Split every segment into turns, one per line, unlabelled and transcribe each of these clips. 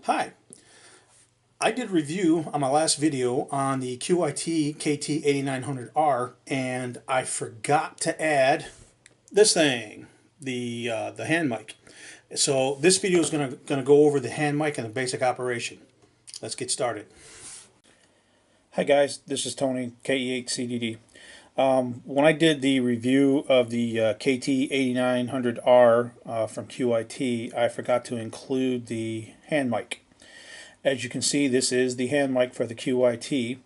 Hi, I did a review on my last video on the QYT KT8900R and I forgot to add this thing, the hand mic. So this video is gonna go over the hand mic and the basic operation. Let's get started.
Hi guys, this is Tony, KE8CDD. When I did the review of the KT8900R from QYT, I forgot to include the hand mic. As you can see, this is the hand mic for the QYT.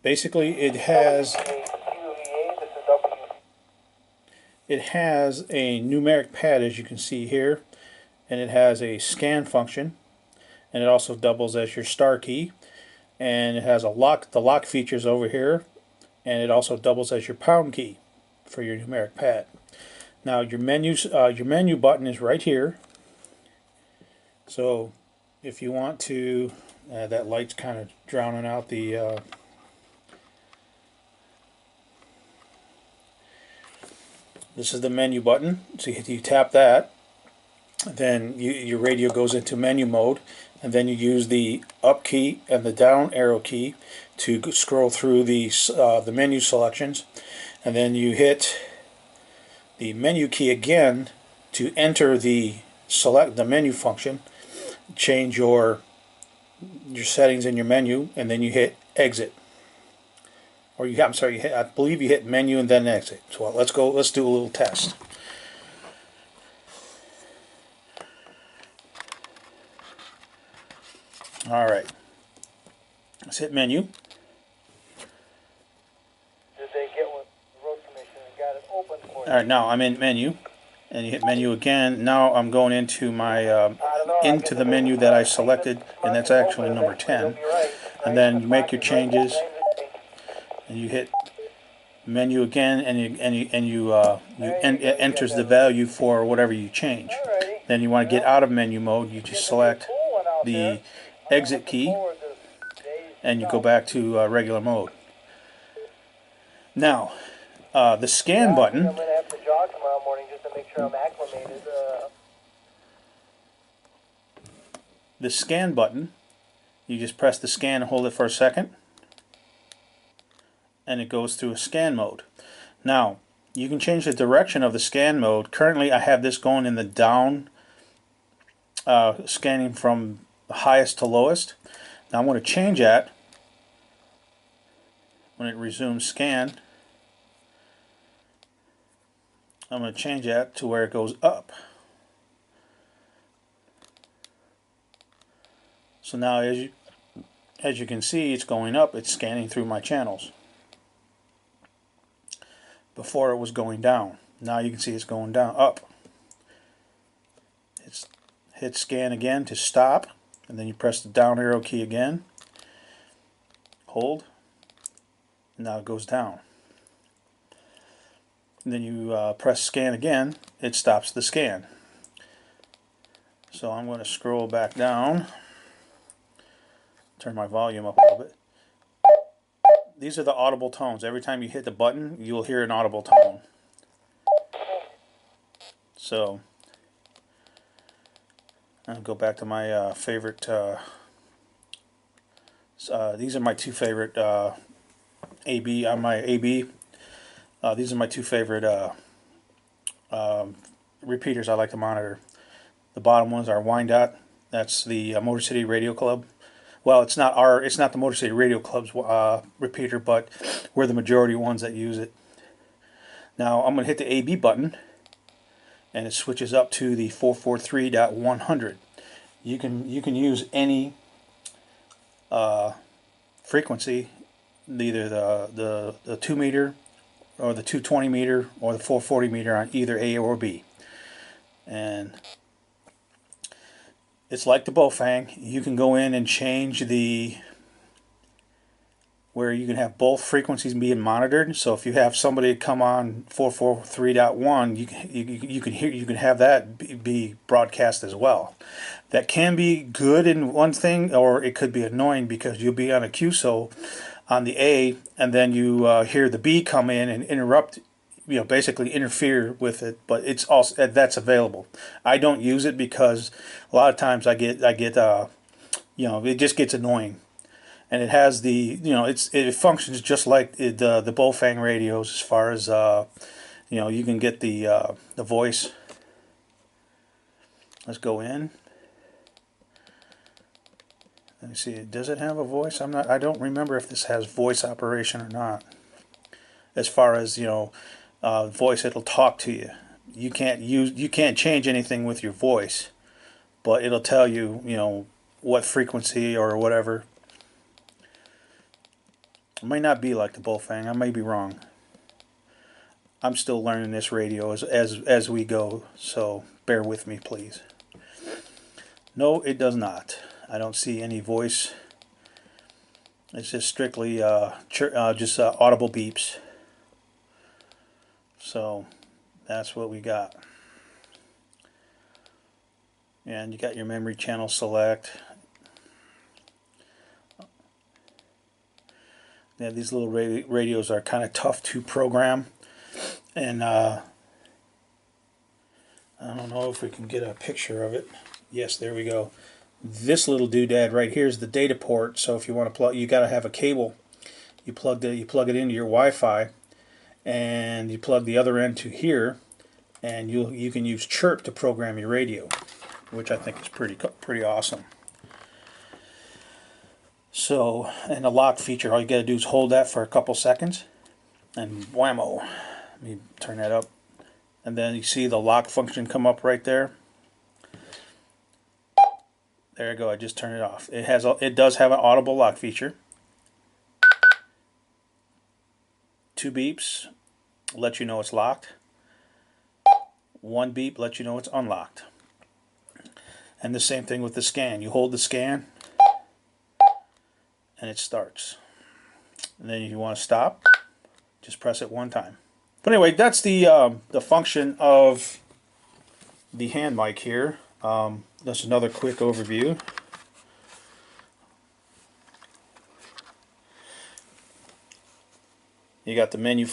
Basically, it has a numeric pad, as you can see here, and it has a scan function, and it also doubles as your star key, and it has the lock features over here, and it also doubles as your pound key for your numeric pad. Now your menu button is right here, so if you want to, that light's kind of drowning out the this is the menu button, so you tap that, then your radio goes into menu mode, and then you use the up key and the down arrow key to scroll through the menu selections, and then you hit the menu key again to enter the menu function, change your settings in your menu, and then you hit exit. Or I believe you hit menu and then exit. So let's do a little test. Alright, let's hit menu.
Did they get what road commission and got it open for you?
Alright, now I'm in menu, and you hit menu again. Now I'm going into my into the menu that I selected, and that's actually number 10. And then you make your changes, and you hit menu again, and it enters the value for whatever you change. Then you want to get out of menu mode, you just select the exit key, and you go back to regular mode. Now, the scan button.
I'm going to have to jog tomorrow morning just to make sure I'm acclimated.
The scan button, you just press the scan and hold it for a second, and it goes through a scan mode. Now, you can change the direction of the scan mode. Currently, I have this going in the down, scanning from highest to lowest. Now I'm going to change that when it resumes scan. I'm going to change that to where it goes up. So now as you can see, it's going up, it's scanning through my channels. Before it was going down. Now you can see it's going down, up. It's hit scan again to stop, and then you press the down arrow key again, hold, and now it goes down. And then you press scan again, it stops the scan. So I'm going to scroll back down, turn my volume up a little bit. These are the audible tones. Every time you hit the button, you'll hear an audible tone. So I'll go back to my favorite. These are my two favorite AB on my AB. These are my two favorite repeaters I like to monitor. The bottom ones are Wyandotte. That's the Motor City Radio Club. Well, it's not the Motor City Radio Club's repeater, but we're the majority ones that use it. Now I'm going to hit the AB button, and it switches up to the 443.100. You can use any frequency, either the 2 meter or the 220 meter or the 440 meter on either A or B. And it's like the Bofang. You can go in and change where you can have both frequencies being monitored. So if you have somebody come on 443.1, you can have that be broadcast as well. That can be good in one thing, or it could be annoying because you'll be on a QSO on the A, and then you hear the B come in and interrupt basically interfere with it, but it's also that's available. I don't use it because a lot of times I get it just gets annoying, and it has it functions just like the Bowfang radios as far as you can get the voice. Let's go in. Let me see. Does it have a voice? I don't remember if this has voice operation or not. As far as voice, it'll talk to you. You can't change anything with your voice, but it'll tell you what frequency or whatever. It might not be like the Bowfang. I may be wrong. I'm still learning this radio as we go, so bear with me, please. No, it does not. I don't see any voice. It's just strictly audible beeps. So that's what we got. And you got your memory channel select. Yeah, these little radios are kind of tough to program, and I don't know if we can get a picture of it. Yes, there we go. This little doodad right here is the data port. So if you want to plug, you got to have a cable. You plug it into your Wi-Fi, and you plug the other end to here, and you can use Chirp to program your radio, which I think is pretty awesome. So, and the lock feature, all you got to do is hold that for a couple seconds, and whammo. Let me turn that up, and then you see the lock function come up right there. There you go. I just turned it off. It does have an audible lock feature. 2 beeps let you know it's locked. 1 beep lets you know it's unlocked. And the same thing with the scan. You hold the scan, and it starts. And then if you want to stop, just press it 1 time. But anyway, that's the function of the hand mic here. That's another quick overview. You got the menu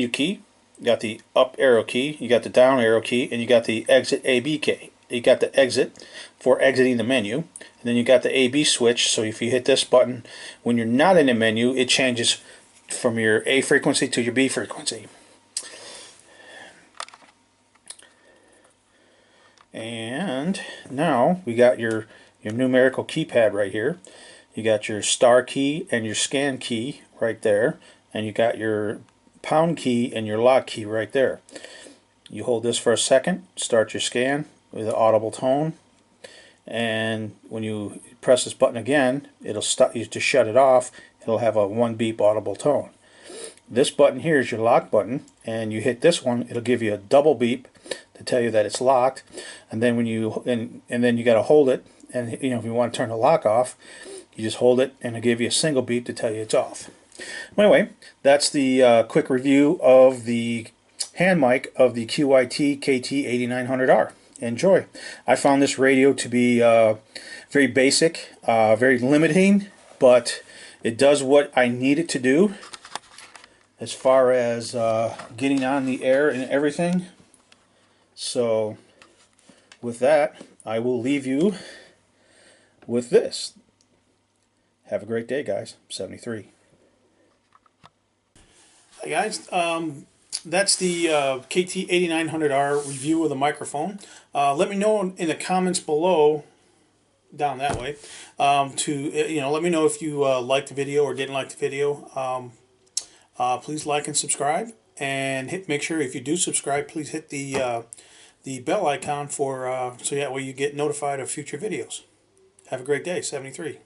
key, you got the up arrow key, you got the down arrow key, and you got the exit AB key. You got the exit for exiting the menu, and then you got the AB switch. So if you hit this button when you're not in the menu, it changes from your A frequency to your B frequency. And now we got your numerical keypad right here. You got your star key and your scan key right there, and you got your pound key and your lock key right there. You hold this for a second, start your scan with an audible tone, and when you press this button again, it'll stop you to shut it off. It'll have a 1 beep audible tone. This button here is your lock button, and you hit this one, it'll give you a double beep to tell you that it's locked. And then when you and then you got to hold it, and if you want to turn the lock off, you just hold it, and it'll give you a single beep to tell you it's off. Anyway, that's the quick review of the hand mic of the QYT KT8900R. Enjoy. I found this radio to be very basic, very limiting, but it does what I need it to do as far as getting on the air and everything. So with that, I will leave you with this. Have a great day, guys. 73.
Hey guys, that's the KT8900R review of the microphone. Let me know in the comments below, down that way, let me know if you liked the video or didn't like the video. Please like and subscribe, and make sure if you do subscribe, please hit the bell icon so that way you get notified of future videos. Have a great day. 73.